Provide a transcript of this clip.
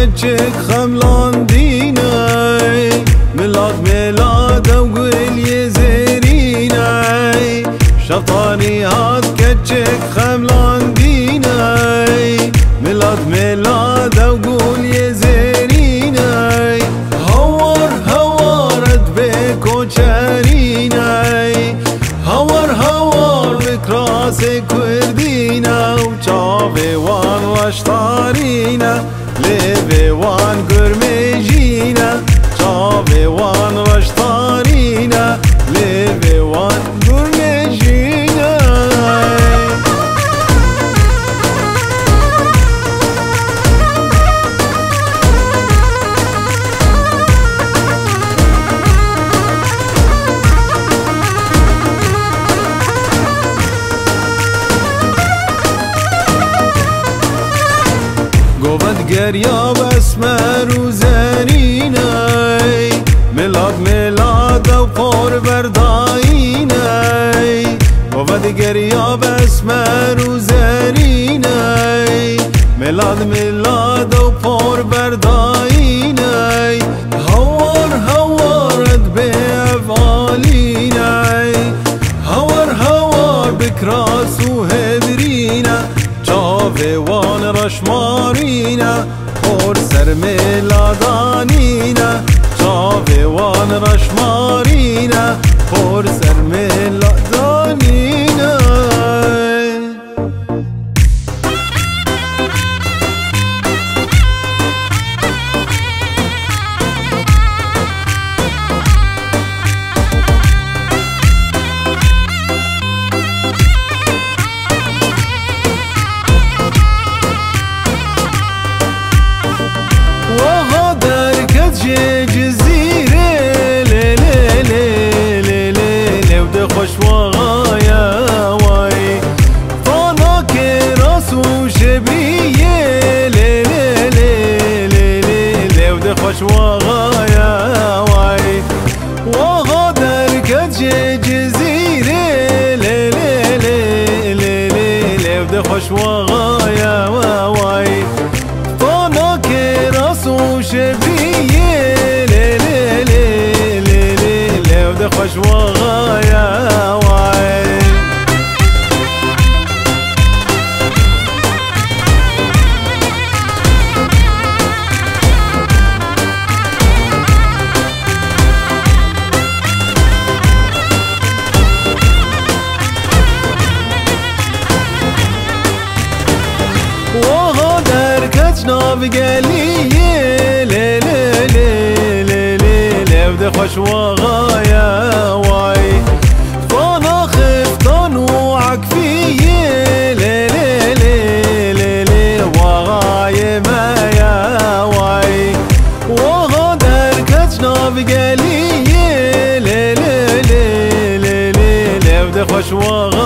كتشك خملان ديناي ميلاد ميلاد وقول يزيريناي شطاني هات كتشك خملان ديناي ميلاد ميلاد وقول يزيريناي هور هورت بيك وشاريناي هور بك راسك وردينا وشافي وان رشطارينا ليفي وان قرمجينا شافي وان رشطارينا ليفي وان قرمجينا قوبت قريا بسمر وزاريناي ميلاد ميلاد وقور بردايناي قوبت قريا بسمر وزاريناي ميلاد ميلاد وقور بردايناي هورت بأفعاليناي هور بكراس وهدرينا شافي وان رشمارينا خور سر ميلادانينا شافي وان رشمارينا خور سر ميلادانينا جزيرة لي لي لي لي لي لي ودي خوش وغايا واي طانك راس وشبرية لي لي لي لي لي لي ودي خوش وغايا واي وغادر كتجي جزيرة لي لي لي لي لي لي ودي خوش وغايا واي طانك راس وشبرية خوش وغايا واي وغادر كتنا بقالية لي لي لي لي لي لي ودي خوش وغايا واي فانا خفتان وعكفية لي لي لي لي لي وغايا مايا واي وغادر كتنا بقالية لي لي لي لي لي لي ودي خوش وغايا